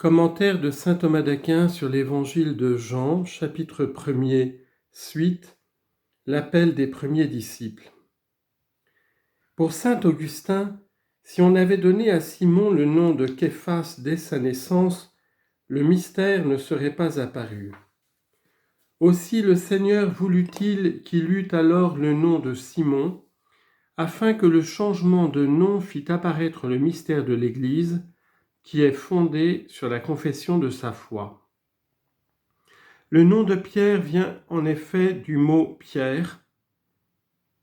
Commentaire de saint Thomas d'Aquin sur l'évangile de Jean, chapitre 1er, suite, l'appel des premiers disciples. Pour saint Augustin, si on avait donné à Simon le nom de Képhas dès sa naissance, le mystère ne serait pas apparu. Aussi le Seigneur voulut-il qu'il eût alors le nom de Simon, afin que le changement de nom fît apparaître le mystère de l'Église, qui est fondé sur la confession de sa foi. Le nom de Pierre vient en effet du mot Pierre,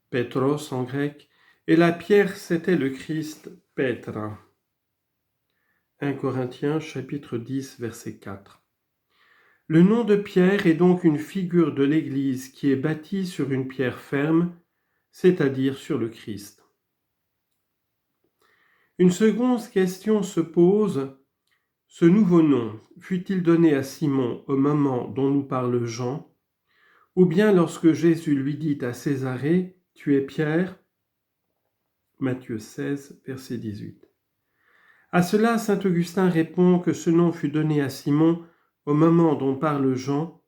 Pétros en grec, et la pierre c'était le Christ, Pétra. 1 Corinthiens chapitre 10 verset 4. Le nom de Pierre est donc une figure de l'Église qui est bâtie sur une pierre ferme, c'est-à-dire sur le Christ. Une seconde question se pose. Ce nouveau nom fut-il donné à Simon au moment dont nous parle Jean, ou bien lorsque Jésus lui dit à Césarée, « Tu es Pierre » Matthieu 16, verset 18. À cela, saint Augustin répond que ce nom fut donné à Simon au moment dont parle Jean.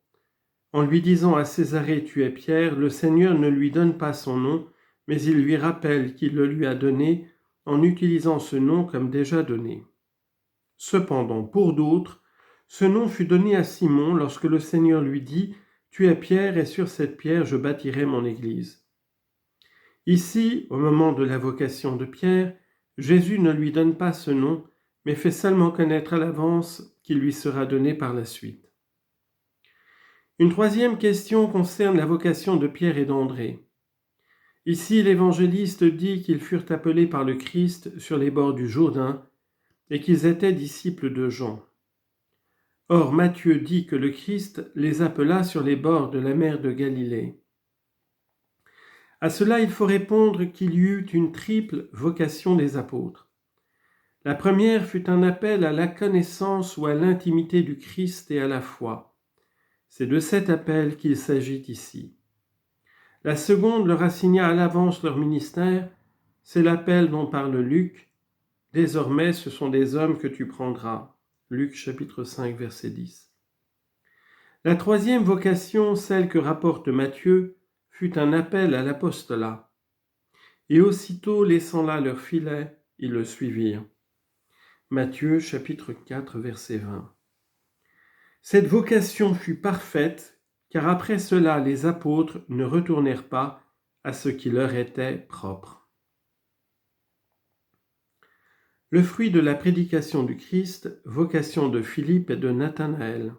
En lui disant à Césarée, « Tu es Pierre », le Seigneur ne lui donne pas son nom, mais il lui rappelle qu'il le lui a donné en utilisant ce nom comme déjà donné. Cependant, pour d'autres, ce nom fut donné à Simon lorsque le Seigneur lui dit « Tu es Pierre, et sur cette pierre je bâtirai mon Église ». Ici, au moment de la vocation de Pierre, Jésus ne lui donne pas ce nom, mais fait seulement connaître à l'avance qu'il lui sera donné par la suite. Une troisième question concerne la vocation de Pierre et d'André. Ici, l'évangéliste dit qu'ils furent appelés par le Christ sur les bords du Jourdain et qu'ils étaient disciples de Jean. Or, Matthieu dit que le Christ les appela sur les bords de la mer de Galilée. À cela, il faut répondre qu'il y eut une triple vocation des apôtres. La première fut un appel à la connaissance ou à l'intimité du Christ et à la foi. C'est de cet appel qu'il s'agit ici. La seconde leur assigna à l'avance leur ministère, c'est l'appel dont parle Luc. « Désormais, ce sont des hommes que tu prendras » Luc chapitre 5, verset 10. La troisième vocation, celle que rapporte Matthieu, fut un appel à l'apostolat. Et aussitôt, laissant là leur filet, ils le suivirent. Matthieu chapitre 4, verset 20. Cette vocation fut parfaite, car après cela, les apôtres ne retournèrent pas à ce qui leur était propre. Le fruit de la prédication du Christ, vocation de Philippe et de Nathanaël.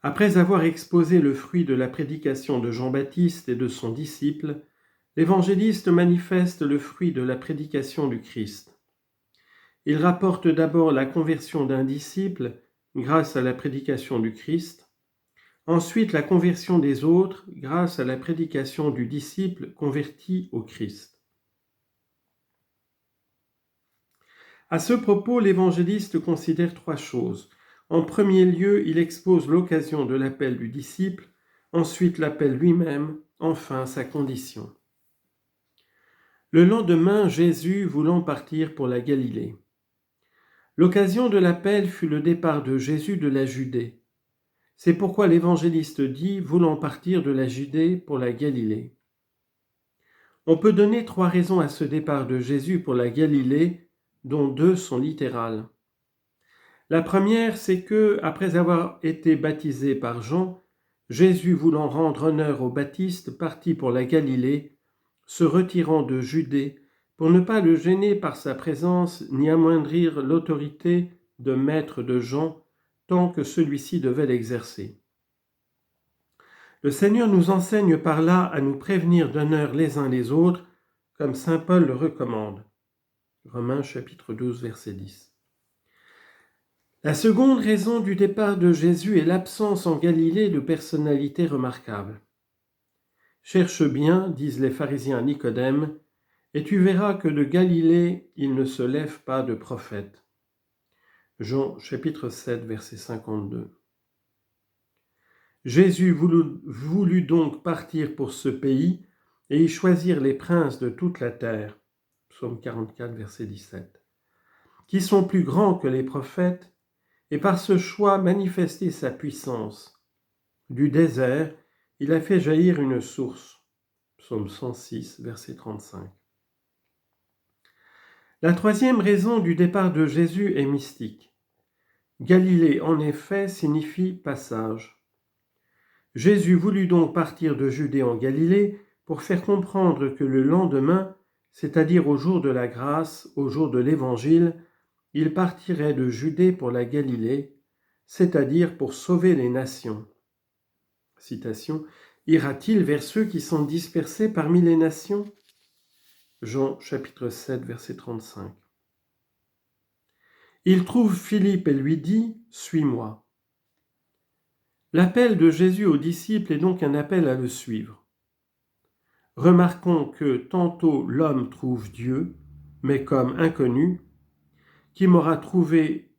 Après avoir exposé le fruit de la prédication de Jean-Baptiste et de son disciple, l'évangéliste manifeste le fruit de la prédication du Christ. Il rapporte d'abord la conversion d'un disciple grâce à la prédication du Christ, ensuite la conversion des autres grâce à la prédication du disciple converti au Christ. À ce propos, l'évangéliste considère trois choses. En premier lieu, il expose l'occasion de l'appel du disciple, ensuite l'appel lui-même, enfin sa condition. Le lendemain, Jésus voulant partir pour la Galilée. L'occasion de l'appel fut le départ de Jésus de la Judée. C'est pourquoi l'évangéliste dit « voulant partir de la Judée pour la Galilée ». On peut donner trois raisons à ce départ de Jésus pour la Galilée, dont deux sont littérales. La première, c'est que, après avoir été baptisé par Jean, Jésus, voulant rendre honneur au Baptiste, partit pour la Galilée, se retirant de Judée, pour ne pas le gêner par sa présence ni amoindrir l'autorité de maître de Jean, tant que celui-ci devait l'exercer. Le Seigneur nous enseigne par là à nous prévenir d'honneur les uns les autres, comme saint Paul le recommande. Romains chapitre 12, verset 10. La seconde raison du départ de Jésus est l'absence en Galilée de personnalités remarquables. « Cherche bien, disent les pharisiens à Nicodème, et tu verras que de Galilée il ne se lève pas de prophète. » Jean chapitre 7, verset 52. Jésus voulut donc partir pour ce pays et y choisir les princes de toute la terre. Psaume 44, verset 17. qui sont plus grands que les prophètes, et par ce choix manifester sa puissance. Du désert, il a fait jaillir une source. Psaume 106, verset 35. La troisième raison du départ de Jésus est mystique. Galilée, en effet, signifie passage. Jésus voulut donc partir de Judée en Galilée pour faire comprendre que le lendemain, c'est-à-dire au jour de la grâce, au jour de l'Évangile, il partirait de Judée pour la Galilée, c'est-à-dire pour sauver les nations. Citation, « Ira-t-il vers ceux qui sont dispersés parmi les nations ?» Jean chapitre 7, verset 35. Il trouve Philippe et lui dit « Suis-moi ». L'appel de Jésus aux disciples est donc un appel à le suivre. Remarquons que tantôt l'homme trouve Dieu, mais comme inconnu, qui m'aura trouvé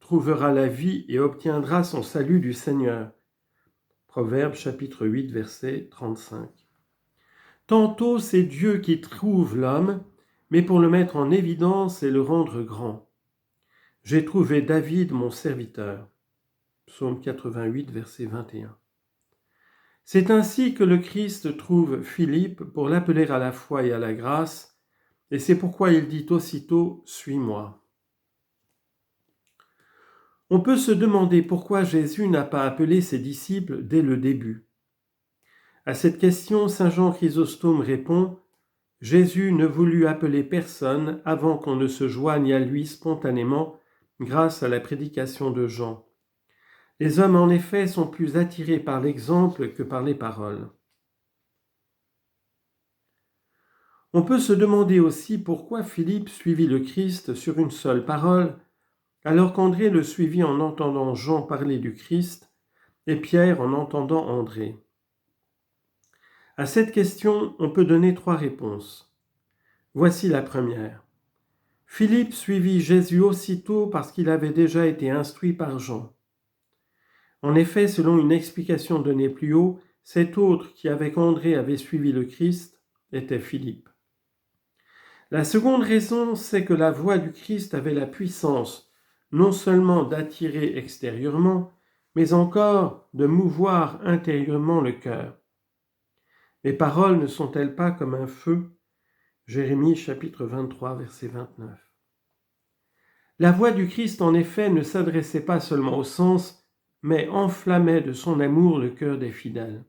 trouvera la vie et obtiendra son salut du Seigneur. Proverbe chapitre 8, verset 35. Tantôt c'est Dieu qui trouve l'homme, mais pour le mettre en évidence et le rendre grand. J'ai trouvé David mon serviteur. Psaume 88, verset 21. C'est ainsi que le Christ trouve Philippe pour l'appeler à la foi et à la grâce, et c'est pourquoi il dit aussitôt « Suis-moi ». On peut se demander pourquoi Jésus n'a pas appelé ses disciples dès le début. À cette question, saint Jean Chrysostome répond « Jésus ne voulut appeler personne avant qu'on ne se joigne à lui spontanément grâce à la prédication de Jean. Les hommes, en effet, sont plus attirés par l'exemple que par les paroles. » On peut se demander aussi pourquoi Philippe suivit le Christ sur une seule parole, alors qu'André le suivit en entendant Jean parler du Christ et Pierre en entendant André. À cette question, on peut donner 3 réponses. Voici la première. Philippe suivit Jésus aussitôt parce qu'il avait déjà été instruit par Jean. En effet, selon une explication donnée plus haut, cet autre qui avec André avait suivi le Christ était Philippe. La seconde raison, c'est que la voix du Christ avait la puissance non seulement d'attirer extérieurement, mais encore de mouvoir intérieurement le cœur. Les paroles ne sont-elles pas comme un feu ? Jérémie chapitre 23, verset 29. La voix du Christ, en effet, ne s'adressait pas seulement au sens, mais enflammait de son amour le cœur des fidèles.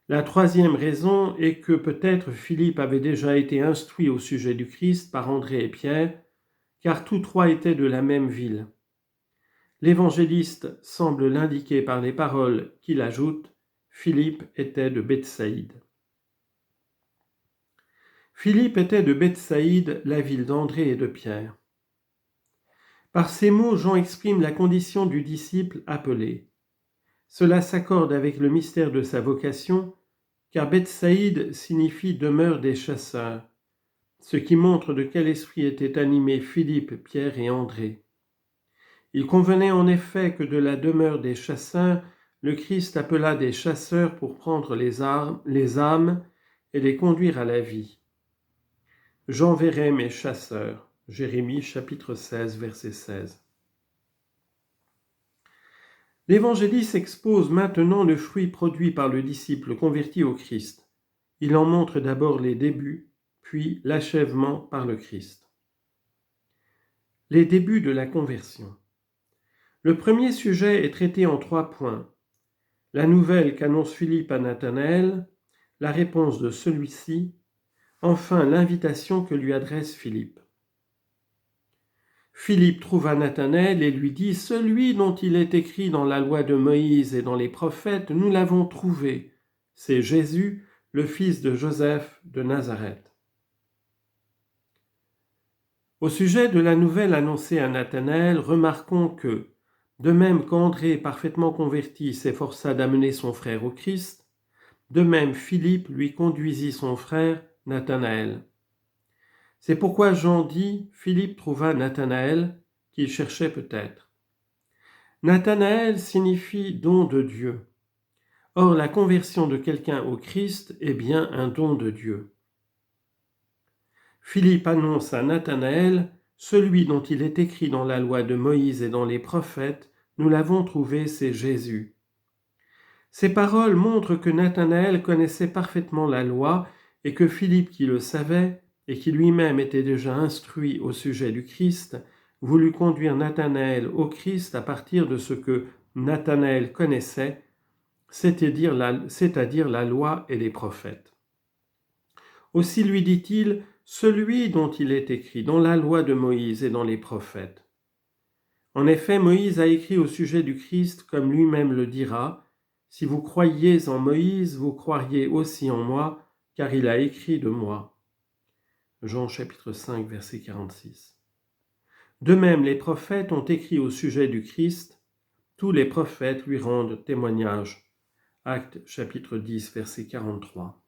La troisième raison est que peut-être Philippe avait déjà été instruit au sujet du Christ par André et Pierre, car tous 3 étaient de la même ville. L'évangéliste semble l'indiquer par les paroles qu'il ajoute « Philippe était de Bethsaïde ». Philippe était de Bethsaïde, la ville d'André et de Pierre. Par ces mots, Jean exprime la condition du disciple appelé. Cela s'accorde avec le mystère de sa vocation, car Bethsaïde signifie demeure des chasseurs, ce qui montre de quel esprit étaient animés Philippe, Pierre et André. Il convenait en effet que de la demeure des chasseurs, le Christ appela des chasseurs pour prendre les âmes et les conduire à la vie. J'enverrai mes chasseurs. Jérémie chapitre 16, verset 16. L'évangéliste expose maintenant le fruit produit par le disciple converti au Christ. Il en montre d'abord les débuts, puis l'achèvement par le Christ. Les débuts de la conversion. Le premier sujet est traité en 3 points. La nouvelle qu'annonce Philippe à Nathanaël, la réponse de celui-ci, enfin l'invitation que lui adresse Philippe. Philippe trouva Nathanaël et lui dit « Celui dont il est écrit dans la loi de Moïse et dans les prophètes, nous l'avons trouvé. C'est Jésus, le fils de Joseph de Nazareth. » Au sujet de la nouvelle annoncée à Nathanaël, remarquons que, de même qu'André, parfaitement converti, s'efforça d'amener son frère au Christ, de même Philippe lui conduisit son frère Nathanaël. C'est pourquoi Jean dit « Philippe trouva Nathanaël, qu'il cherchait peut-être ». Nathanaël signifie « don de Dieu ». Or, la conversion de quelqu'un au Christ est bien un don de Dieu. Philippe annonce à Nathanaël, celui dont il est écrit dans la loi de Moïse et dans les prophètes, nous l'avons trouvé, c'est Jésus. Ces paroles montrent que Nathanaël connaissait parfaitement la loi et que Philippe, qui le savait et qui lui-même était déjà instruit au sujet du Christ, voulut conduire Nathanaël au Christ à partir de ce que Nathanaël connaissait, c'est-à-dire la loi et les prophètes. Aussi lui dit-il, celui dont il est écrit dans la loi de Moïse et dans les prophètes. En effet, Moïse a écrit au sujet du Christ comme lui-même le dira, « Si vous croyiez en Moïse, vous croiriez aussi en moi, car il a écrit de moi. » Jean chapitre 5, verset 46. De même, les prophètes ont écrit au sujet du Christ, tous les prophètes lui rendent témoignage. Actes chapitre 10, verset 43.